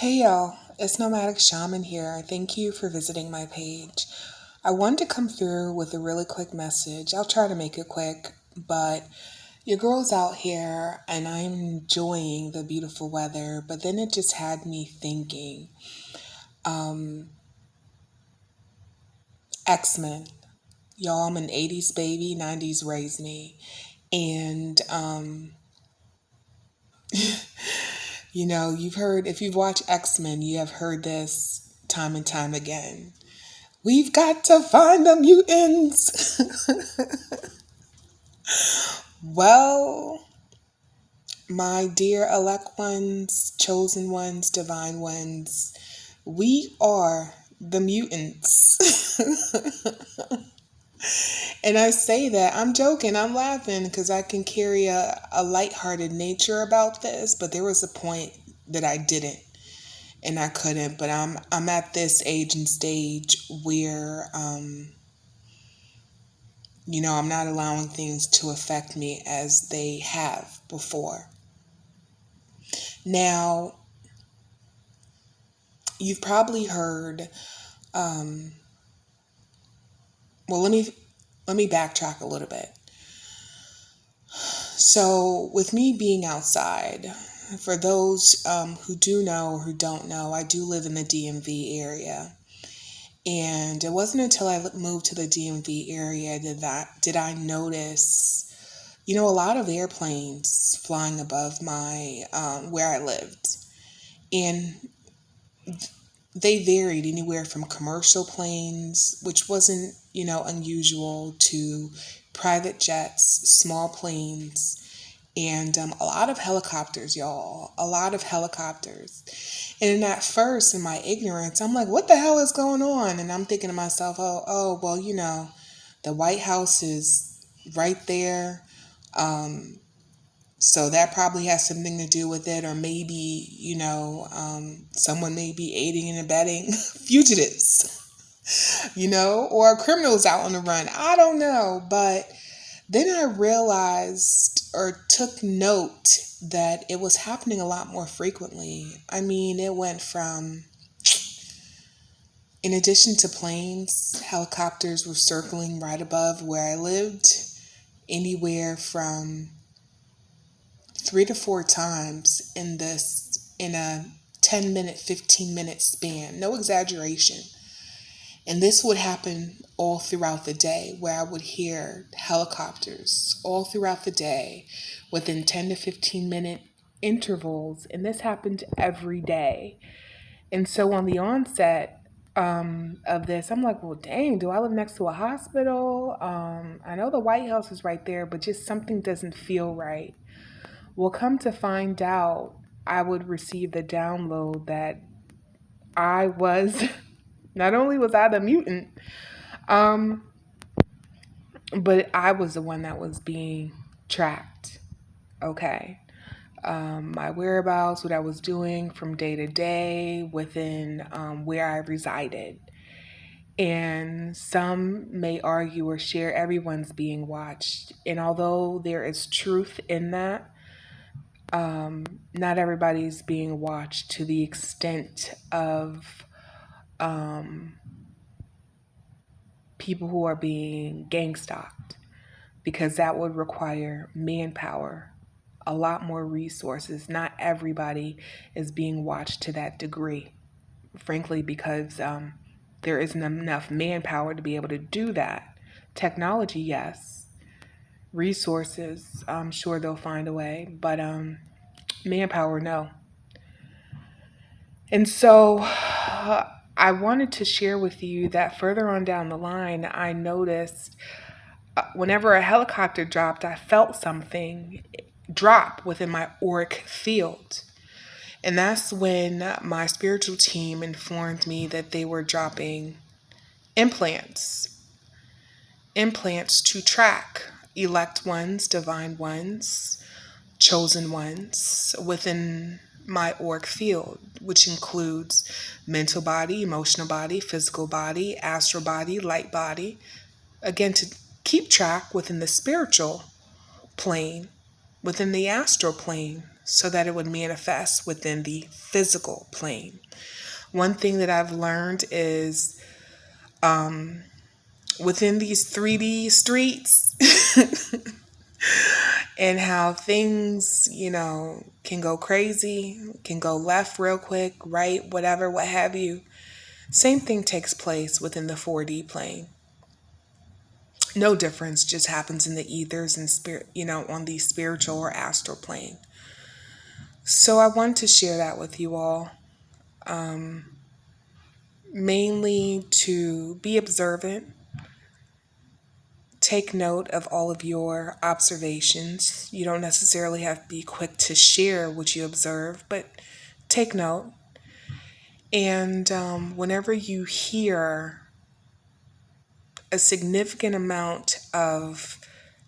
Hey y'all, it's Nomadic Shaman here. Thank you for visiting my page. I wanted to come through with a really quick message. I'll try to make it quick, but your girl's out here and I'm enjoying the beautiful weather, but then it just had me thinking, um, X-Men. Y'all, I'm an 80s baby, 90s raised me. And, you've heard, if you've watched X-Men, you have heard this time and time again. We've got to find the mutants. Well, my dear elect ones, chosen ones, divine ones, we are the mutants. And I say that, I'm joking, I'm laughing because I can carry a lighthearted nature about this, but there was a point that I didn't and I couldn't. But I'm at this age and stage where I'm not allowing things to affect me as they have before. Now, you've probably heard, um, well, let me backtrack a little bit. So, with me being outside, for those who do know or who don't know, I do live in the DMV area. And it wasn't until I moved to the DMV area did I notice, a lot of airplanes flying above my where I lived. And they varied anywhere from commercial planes, which wasn't, unusual, to private jets, small planes, and a lot of helicopters, y'all. A lot of helicopters. And at first, in my ignorance, I'm like, what the hell is going on? And I'm thinking to myself, well, the White House is right there. So that probably has something to do with it, or maybe, someone may be aiding and abetting fugitives, or criminals out on the run. I don't know. But then I realized or took note that it was happening a lot more frequently. I mean, it went from, in addition to planes, helicopters were circling right above where I lived, anywhere from 3 to 4 times in a 10-minute, 15-minute span. No exaggeration. And this would happen all throughout the day, where I would hear helicopters all throughout the day within 10 to 15-minute intervals. And this happened every day. And so on the onset of this, I'm like, well, dang, do I live next to a hospital? I know the White House is right there, but just something doesn't feel right. Well, come to find out, I would receive the download that I was, not only was I the mutant, um, but I was the one that was being tracked. Okay. My whereabouts, what I was doing from day to day within where I resided. And some may argue or share everyone's being watched. And although there is truth in that, not everybody's being watched to the extent of um, people who are being gang stalked, because that would require manpower, a lot more resources. Not everybody is being watched to that degree, frankly, because there isn't enough manpower to be able to do that. Technology, yes. Resources, I'm sure they'll find a way, but manpower, no. And so I wanted to share with you that further on down the line, I noticed whenever a helicopter dropped, I felt something drop within my auric field. And that's when my spiritual team informed me that they were dropping implants, implants to track elect ones, divine ones, chosen ones within my auric field, which includes mental body, emotional body, physical body, astral body, light body. Again, to keep track within the spiritual plane, within the astral plane, so that it would manifest within the physical plane. One thing that I've learned is within these 3D streets and how things, can go crazy, can go left real quick, right, whatever, what have you. Same thing takes place within the 4D plane. No difference, just happens in the ethers and spirit, on the spiritual or astral plane. So I want to share that with you all, mainly to be observant, take note of all of your observations. You don't necessarily have to be quick to share what you observe, but take note. And whenever you hear a significant amount of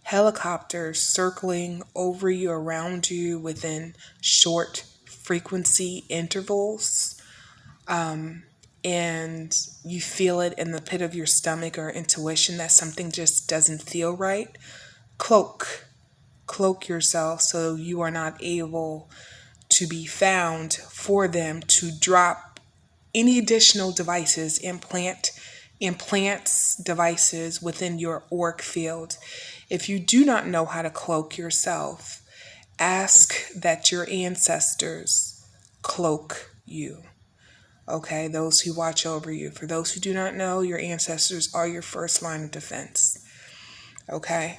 helicopters circling over you, around you, within short frequency intervals, and you feel it in the pit of your stomach or intuition that something just doesn't feel right, cloak yourself so you are not able to be found for them to drop any additional devices, implants, devices within your auric field. If you do not know how to cloak yourself, ask that your ancestors cloak you. Okay, those who watch over you. For those who do not know, your ancestors are your first line of defense. Okay,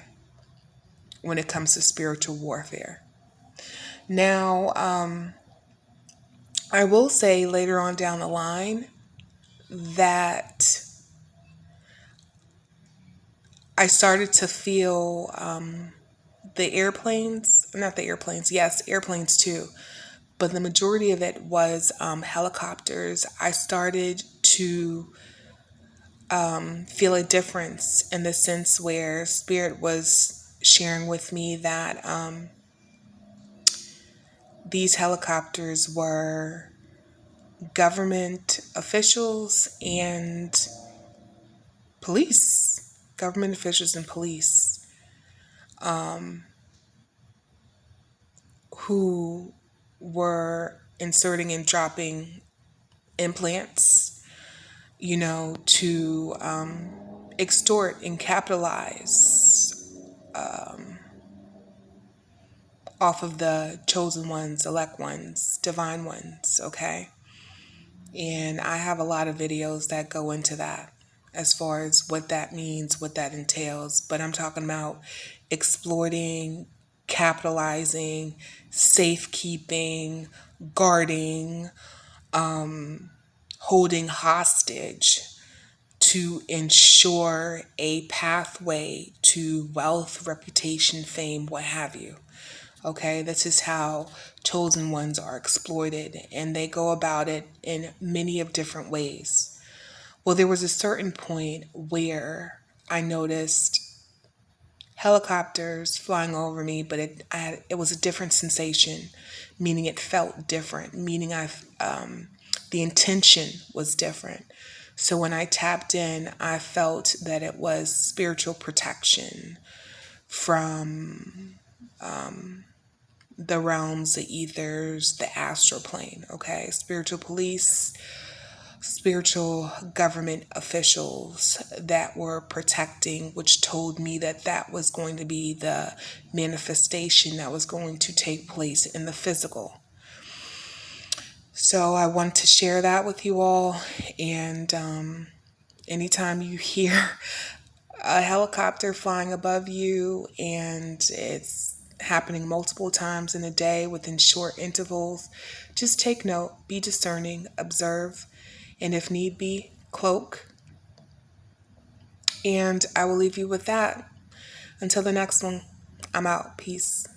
when it comes to spiritual warfare. Now, I will say later on down the line that I started to feel the airplanes, not the airplanes, yes, airplanes too, but the majority of it was helicopters. I started to feel a difference in the sense where Spirit was sharing with me that these helicopters were government officials and police, government officials and police, who were inserting and dropping implants, to extort and capitalize off of the chosen ones, elect ones, divine ones, okay? And I have a lot of videos that go into that as far as what that means, what that entails. But I'm talking about exploiting, capitalizing, safekeeping, guarding, holding hostage to ensure a pathway to wealth, reputation, fame, what have you. Okay, this is how chosen ones are exploited, and they go about it in many of different ways. Well, there was a certain point where I noticed helicopters flying over me, but it was a different sensation, meaning it felt different, meaning the intention was different. So when I tapped in, I felt that it was spiritual protection from the realms, the ethers, the astral plane, okay? Spiritual police, spiritual government officials that were protecting, which told me that that was going to be the manifestation that was going to take place in the physical. So I want to share that with you all. And anytime you hear a helicopter flying above you and it's happening multiple times in a day within short intervals, just take note, be discerning, observe, and if need be, cloak. And I will leave you with that. Until the next one, I'm out. Peace.